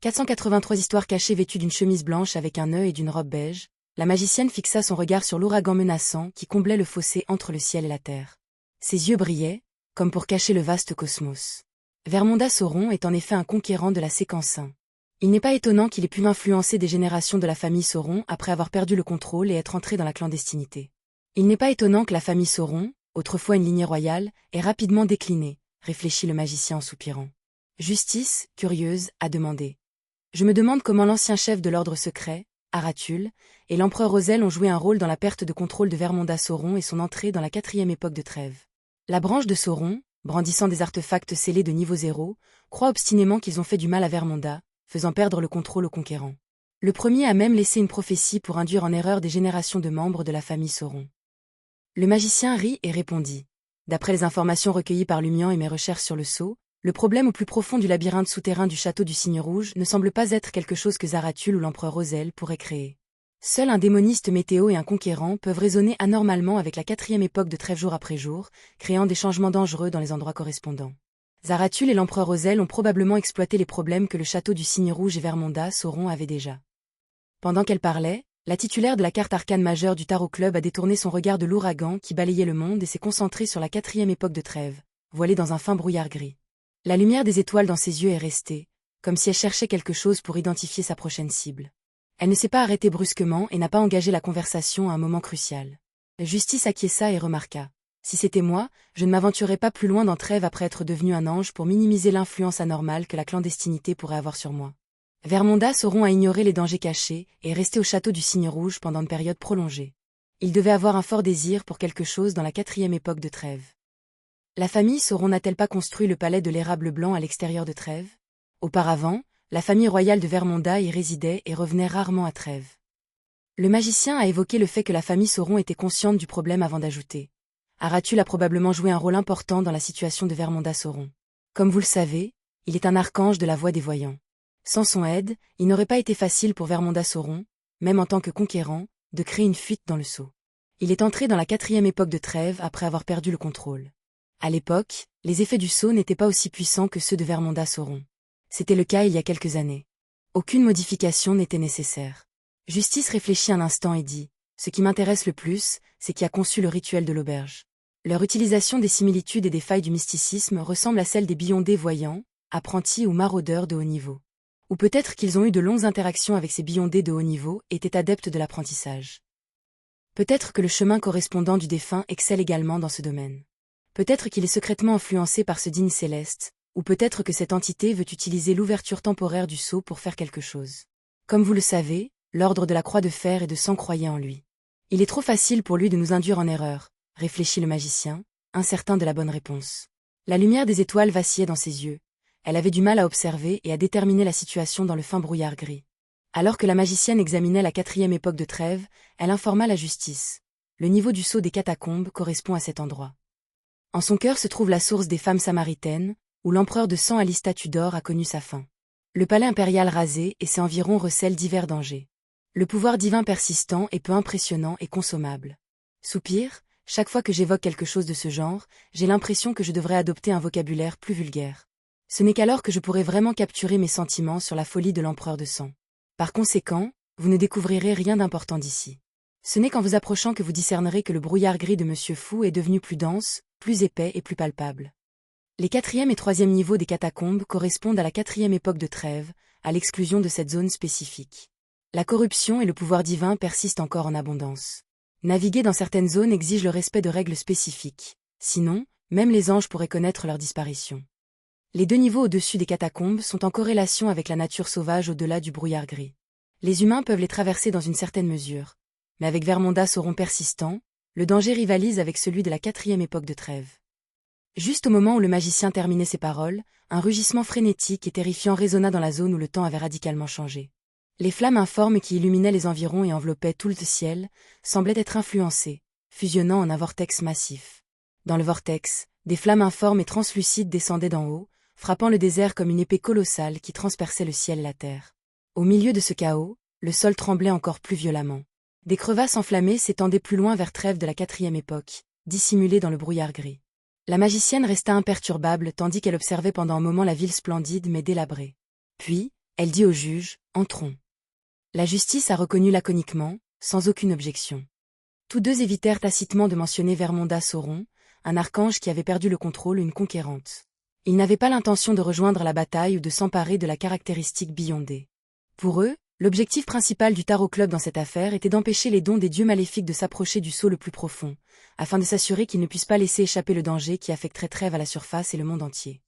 483 histoires cachées vêtues d'une chemise blanche avec un nœud et d'une robe beige, la magicienne fixa son regard sur l'ouragan menaçant qui comblait le fossé entre le ciel et la terre. Ses yeux brillaient, comme pour cacher le vaste cosmos. Vermonda Sauron est en effet un conquérant de la séquence 1. Il n'est pas étonnant qu'il ait pu influencer des générations de la famille Sauron après avoir perdu le contrôle et être entré dans la clandestinité. Il n'est pas étonnant que la famille Sauron, autrefois une lignée royale, ait rapidement décliné, réfléchit le magicien en soupirant. Justice, curieuse, a demandé. Je me demande comment l'ancien chef de l'ordre secret, Arathul, et l'empereur Ozel ont joué un rôle dans la perte de contrôle de Vermonda Sauron et son entrée dans la 4e époque de Trêve. La branche de Sauron, brandissant des artefacts scellés de niveau 0, croit obstinément qu'ils ont fait du mal à Vermonda, faisant perdre le contrôle aux conquérants. Le premier a même laissé une prophétie pour induire en erreur des générations de membres de la famille Sauron. Le magicien rit et répondit. D'après les informations recueillies par Lumian et mes recherches sur le sceau, le problème au plus profond du labyrinthe souterrain du château du Cygne Rouge ne semble pas être quelque chose que Zarathul ou l'empereur Ozel pourraient créer. Seul un démoniste météo et un conquérant peuvent raisonner anormalement avec la 4e époque de Trêve jour après jour, créant des changements dangereux dans les endroits correspondants. Zarathul et l'empereur Ozel ont probablement exploité les problèmes que le château du Cygne Rouge et Vermonda Sauron avaient déjà. Pendant qu'elle parlait, la titulaire de la carte arcane majeure du Tarot Club a détourné son regard de l'ouragan qui balayait le monde et s'est concentrée sur la 4e époque de Trêve, voilée dans un fin brouillard gris. La lumière des étoiles dans ses yeux est restée, comme si elle cherchait quelque chose pour identifier sa prochaine cible. Elle ne s'est pas arrêtée brusquement et n'a pas engagé la conversation à un moment crucial. La justice acquiesça et remarqua. Si c'était moi, je ne m'aventurerais pas plus loin dans Trêve après être devenu un ange pour minimiser l'influence anormale que la clandestinité pourrait avoir sur moi. Vermonda Sauron a ignoré les dangers cachés et est resté au château du Cygne Rouge pendant une période prolongée. Il devait avoir un fort désir pour quelque chose dans la 4e époque de Trêve. La famille Sauron n'a-t-elle pas construit le palais de l'érable blanc à l'extérieur de Trêve? Auparavant, la famille royale de Vermonda y résidait et revenait rarement à Trêve. Le magicien a évoqué le fait que la famille Sauron était consciente du problème avant d'ajouter. Arathul a probablement joué un rôle important dans la situation de Vermonda Sauron. Comme vous le savez, il est un archange de la voix des voyants. Sans son aide, il n'aurait pas été facile pour Vermonda Sauron, même en tant que conquérant, de créer une fuite dans le sceau. Il est entré dans la 4e époque de Trêve après avoir perdu le contrôle. À l'époque, les effets du sceau n'étaient pas aussi puissants que ceux de Vermonda Sauron. C'était le cas il y a quelques années. Aucune modification n'était nécessaire. Justice réfléchit un instant et dit « Ce qui m'intéresse le plus, c'est qui a conçu le rituel de l'auberge. Leur utilisation des similitudes et des failles du mysticisme ressemble à celle des Beyondés voyants, apprentis ou maraudeurs de haut niveau. Ou peut-être qu'ils ont eu de longues interactions avec ces Beyondés de haut niveau et étaient adeptes de l'apprentissage. Peut-être que le chemin correspondant du défunt excelle également dans ce domaine. Peut-être qu'il est secrètement influencé par ce digne céleste, ou peut-être que cette entité veut utiliser l'ouverture temporaire du sceau pour faire quelque chose. Comme vous le savez, l'ordre de la croix de fer et de sang croyait en lui. Il est trop facile pour lui de nous induire en erreur, réfléchit le magicien, incertain de la bonne réponse. La lumière des étoiles vacillait dans ses yeux. Elle avait du mal à observer et à déterminer la situation dans le fin brouillard gris. Alors que la magicienne examinait la 4e époque de Trêve, elle informa la justice. Le niveau du sceau des catacombes correspond à cet endroit. En son cœur se trouve la source des femmes samaritaines, où l'empereur de sang Alista Tudor a connu sa fin. Le palais impérial rasé et ses environs recèlent divers dangers. Le pouvoir divin persistant est peu impressionnant et consommable. Soupir, chaque fois que j'évoque quelque chose de ce genre, j'ai l'impression que je devrais adopter un vocabulaire plus vulgaire. Ce n'est qu'alors que je pourrai vraiment capturer mes sentiments sur la folie de l'empereur de sang. Par conséquent, vous ne découvrirez rien d'important d'ici. Ce n'est qu'en vous approchant que vous discernerez que le brouillard gris de Monsieur Fou est devenu plus dense, plus épais et plus palpable. Les 4e et 3e niveaux des catacombes correspondent à la 4e époque de Trêve, à l'exclusion de cette zone spécifique. La corruption et le pouvoir divin persistent encore en abondance. Naviguer dans certaines zones exige le respect de règles spécifiques, sinon, même les anges pourraient connaître leur disparition. Les 2 niveaux au-dessus des catacombes sont en corrélation avec la nature sauvage au-delà du brouillard gris. Les humains peuvent les traverser dans une certaine mesure, mais avec Vermonda Sauron persistant, le danger rivalise avec celui de la 4e époque de Trêve. Juste au moment où le magicien terminait ses paroles, un rugissement frénétique et terrifiant résonna dans la zone où le temps avait radicalement changé. Les flammes informes qui illuminaient les environs et enveloppaient tout le ciel semblaient être influencées, fusionnant en un vortex massif. Dans le vortex, des flammes informes et translucides descendaient d'en haut, frappant le désert comme une épée colossale qui transperçait le ciel et la terre. Au milieu de ce chaos, le sol tremblait encore plus violemment. Des crevasses enflammées s'étendaient plus loin vers Trêve de la 4e époque, dissimulées dans le brouillard gris. La magicienne resta imperturbable tandis qu'elle observait pendant un moment la ville splendide mais délabrée. Puis, Elle dit au juge, « Entrons ». La justice a reconnu laconiquement, sans aucune objection. Tous deux évitèrent tacitement de mentionner Vermonda Sauron, un archange qui avait perdu le contrôle, une conquérante. Ils n'avaient pas l'intention de rejoindre la bataille ou de s'emparer de la caractéristique Beyondé. Pour eux, l'objectif principal du Tarot Club dans cette affaire était d'empêcher les dons des dieux maléfiques de s'approcher du sceau le plus profond, afin de s'assurer qu'ils ne puissent pas laisser échapper le danger qui affecterait Trèves à la surface et le monde entier.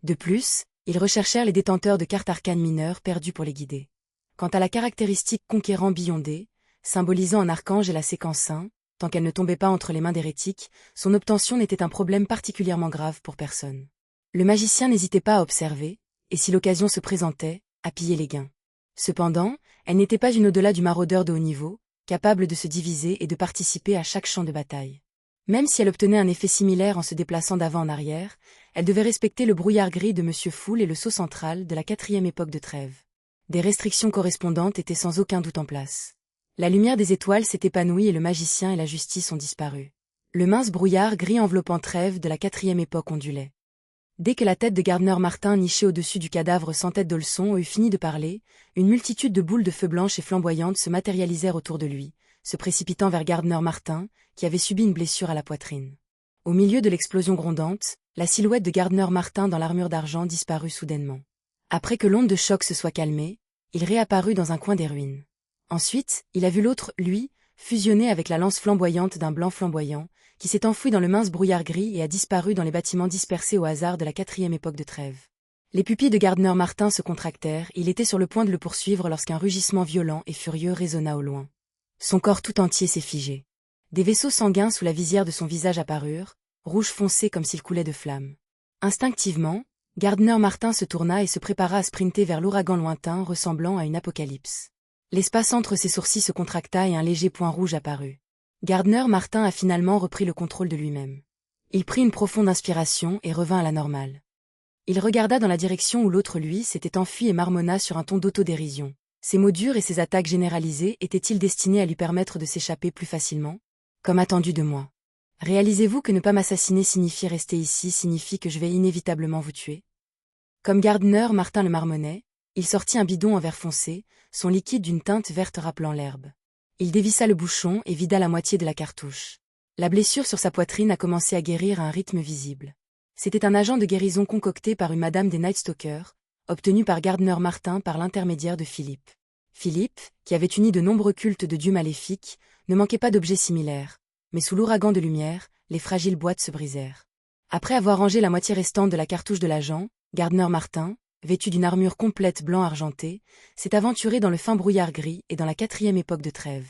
De plus, ils recherchèrent les détenteurs de cartes arcanes mineures perdues pour les guider. Quant à la caractéristique conquérant Beyondé, symbolisant un archange et la séquence 1, tant qu'elle ne tombait pas entre les mains d'hérétiques, son obtention n'était un problème particulièrement grave pour personne. Le magicien n'hésitait pas à observer, et si l'occasion se présentait, à piller les gains. Cependant, elle n'était pas une au-delà du maraudeur de haut niveau, capable de se diviser et de participer à chaque champ de bataille. Même si elle obtenait un effet similaire en se déplaçant d'avant en arrière, elle devait respecter le brouillard gris de Monsieur Foule et le sceau central de la 4e époque de Trèves. Des restrictions correspondantes étaient sans aucun doute en place. La lumière des étoiles s'est épanouie et le magicien et la justice ont disparu. Le mince brouillard gris enveloppant Trèves de la 4e époque ondulait. Dès que la tête de Gardner Martin nichée au-dessus du cadavre sans tête d'Olson eut fini de parler, une multitude de boules de feu blanches et flamboyantes se matérialisèrent autour de lui, se précipitant vers Gardner Martin, qui avait subi une blessure à la poitrine. Au milieu de l'explosion grondante, la silhouette de Gardner Martin dans l'armure d'argent disparut soudainement. Après que l'onde de choc se soit calmée, il réapparut dans un coin des ruines. Ensuite, il a vu l'autre, lui, fusionner avec la lance flamboyante d'un blanc flamboyant, qui s'est enfoui dans le mince brouillard gris et a disparu dans les bâtiments dispersés au hasard de la 4e époque de Trèves. Les pupilles de Gardner Martin se contractèrent, il était sur le point de le poursuivre lorsqu'un rugissement violent et furieux résonna au loin. Son corps tout entier s'est figé. Des vaisseaux sanguins sous la visière de son visage apparurent, rouges foncés comme s'ils coulaient de flammes. Instinctivement, Gardner Martin se tourna et se prépara à sprinter vers l'ouragan lointain ressemblant à une apocalypse. L'espace entre ses sourcils se contracta et un léger point rouge apparut. Gardner Martin a finalement repris le contrôle de lui-même. Il prit une profonde inspiration et revint à la normale. Il regarda dans la direction où l'autre lui s'était enfui et marmonna sur un ton d'autodérision. Ses mots durs et ses attaques généralisées étaient-ils destinés à lui permettre de s'échapper plus facilement? Comme attendu de moi. Réalisez-vous que ne pas m'assassiner signifie rester ici, signifie que je vais inévitablement vous tuer? Comme Gardner Martin le marmonnait, il sortit un bidon en verre foncé, son liquide d'une teinte verte rappelant l'herbe. Il dévissa le bouchon et vida la moitié de la cartouche. La blessure sur sa poitrine a commencé à guérir à un rythme visible. C'était un agent de guérison concocté par une madame des Night Stalkers, obtenu par Gardner Martin par l'intermédiaire de Philippe. Philippe, qui avait uni de nombreux cultes de dieux maléfiques, ne manquait pas d'objets similaires, mais sous l'ouragan de lumière, les fragiles boîtes se brisèrent. Après avoir rangé la moitié restante de la cartouche de l'agent, Gardner Martin, vêtu d'une armure complète blanc argenté, s'est aventuré dans le fin brouillard gris et dans la 4e époque de Trèves.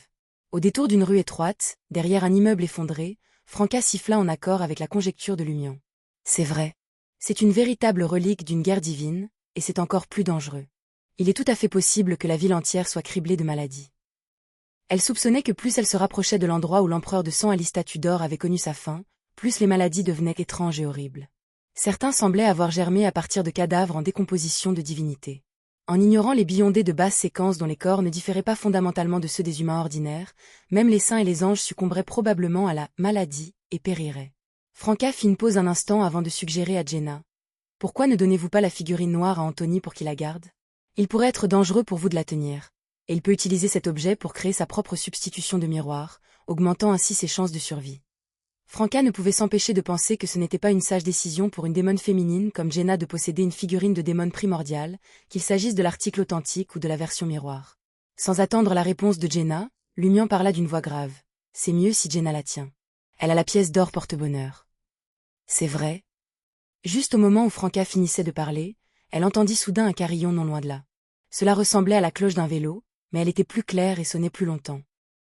Au détour d'une rue étroite, derrière un immeuble effondré, Franca siffla en accord avec la conjecture de Lumian. C'est vrai. C'est une véritable relique d'une guerre divine, et c'est encore plus dangereux. Il est tout à fait possible que la ville entière soit criblée de maladies. Elle soupçonnait que plus elle se rapprochait de l'endroit où l'empereur de sang à l'Statue d'Or avait connu sa fin, plus les maladies devenaient étranges et horribles. Certains semblaient avoir germé à partir de cadavres en décomposition de divinités. En ignorant les Beyondés de basse séquence dont les corps ne différaient pas fondamentalement de ceux des humains ordinaires, même les saints et les anges succomberaient probablement à la maladie et périraient. Franca fit une pause un instant avant de suggérer à Jenna. « Pourquoi ne donnez-vous pas la figurine noire à Anthony pour qu'il la garde? Il pourrait être dangereux pour vous de la tenir. Et il peut utiliser cet objet pour créer sa propre substitution de miroir, augmentant ainsi ses chances de survie. » Franca ne pouvait s'empêcher de penser que ce n'était pas une sage décision pour une démone féminine comme Jenna de posséder une figurine de démon primordiale, qu'il s'agisse de l'article authentique ou de la version miroir. Sans attendre la réponse de Jenna, Lumian parla d'une voix grave. « C'est mieux si Jenna la tient. Elle a la pièce d'or porte-bonheur. » C'est vrai. Juste au moment où Franca finissait de parler, elle entendit soudain un carillon non loin de là. Cela ressemblait à la cloche d'un vélo, mais elle était plus claire et sonnait plus longtemps.